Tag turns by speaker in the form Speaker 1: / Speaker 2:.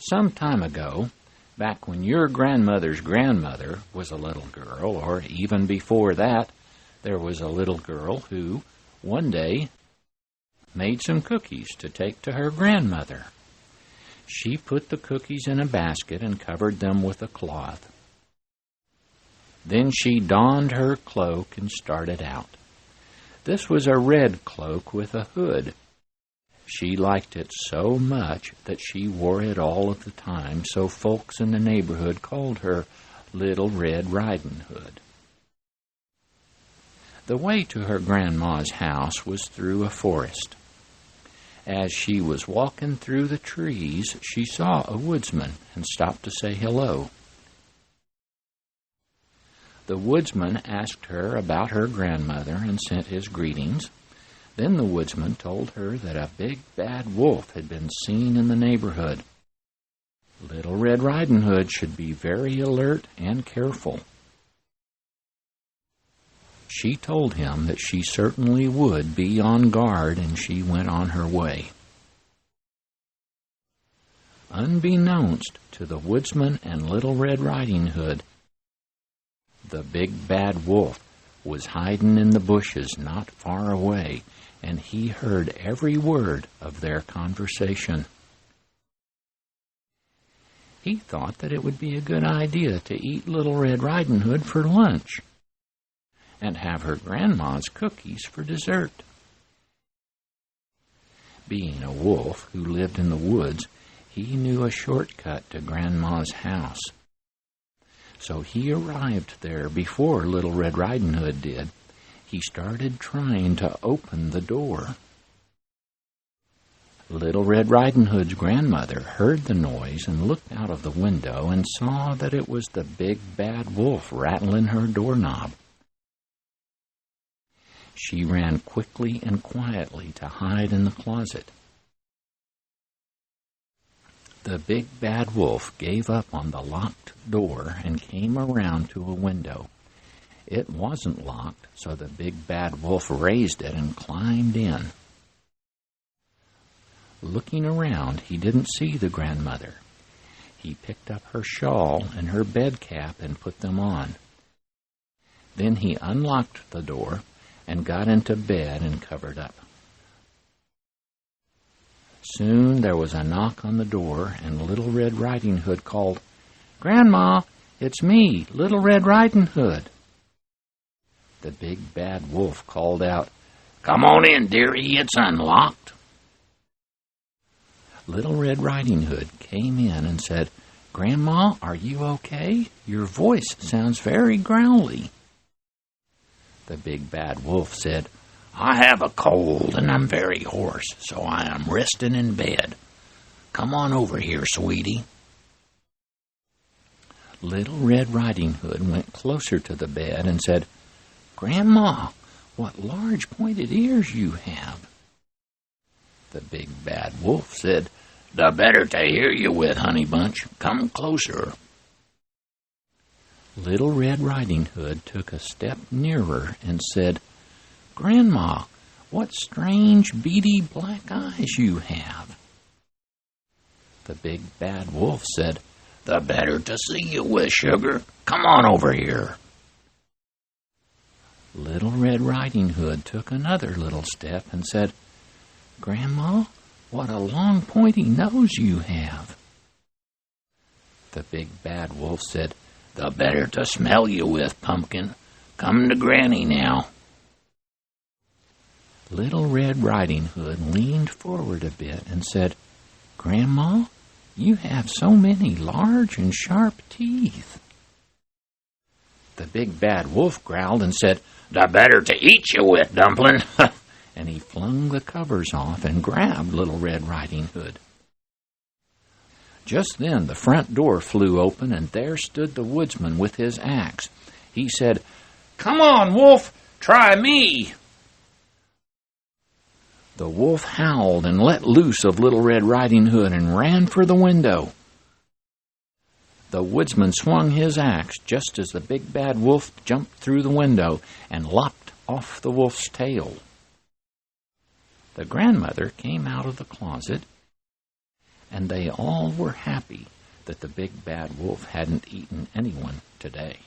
Speaker 1: Some time ago, back when your grandmother's grandmother was a little girl, or even before that, there was a little girl who, one day, made some cookies to take to her grandmother. She put the cookies in a basket and covered them with a cloth. Then she donned her cloak and started out. This was a red cloak with a hood. She liked it so much that she wore it all of the time, so folks in the neighborhood called her Little Red Riding Hood. The way to her grandma's house was through a forest. As she was walking through the trees, she saw a woodsman and stopped to say hello. The woodsman asked her about her grandmother and sent his greetings. Then the woodsman told her that a big bad wolf had been seen in the neighborhood. Little Red Riding Hood should be very alert and careful. She told him that she certainly would be on guard, and she went on her way. Unbeknownst to the woodsman and Little Red Riding Hood, the big bad wolf was hiding in the bushes not far away, and he heard every word of their conversation. He thought that it would be a good idea to eat Little Red Riding Hood for lunch and have her grandma's cookies for dessert. Being a wolf who lived in the woods, he knew a shortcut to Grandma's house. So he arrived there before Little Red Riding Hood did. He started trying to open the door. Little Red Riding Hood's grandmother heard the noise and looked out of the window and saw that it was the big bad wolf rattling her doorknob. She ran quickly and quietly to hide in the closet. The big bad wolf gave up on the locked door and came around to a window. It wasn't locked, so the big bad wolf raised it and climbed in. Looking around, he didn't see the grandmother. He picked up her shawl and her bed cap and put them on. Then he unlocked the door and got into bed and covered up. Soon there was a knock on the door, and Little Red Riding Hood called, "Grandma, it's me, Little Red Riding Hood." The big bad wolf called out, "Come on in, dearie, it's unlocked." Little Red Riding Hood came in and said, "Grandma, are you okay? Your voice sounds very growly." The big bad wolf said, "I have a cold and I'm very hoarse, so I am resting in bed. Come on over here, sweetie." Little Red Riding Hood went closer to the bed and said, "Grandma, what large pointed ears you have." The big bad wolf said, "The better to hear you with, honey bunch. Come closer." Little Red Riding Hood took a step nearer and said, "Grandma, what strange, beady black eyes you have." The big bad wolf said, "The better to see you with, sugar. Come on over here." Little Red Riding Hood took another little step and said, "Grandma, what a long pointy nose you have." The big bad wolf said, "The better to smell you with, pumpkin. Come to Granny now." Little Red Riding Hood leaned forward a bit and said, "Grandma, you have so many large and sharp teeth." The big bad wolf growled and said, "The better to eat you with, dumpling." And he flung the covers off and grabbed Little Red Riding Hood. Just then the front door flew open, and there stood the woodsman with his axe. He said, "Come on, wolf, try me." The wolf howled and let loose of Little Red Riding Hood and ran for the window. The woodsman swung his axe just as the big bad wolf jumped through the window and lopped off the wolf's tail. The grandmother came out of the closet, and they all were happy that the big bad wolf hadn't eaten anyone today.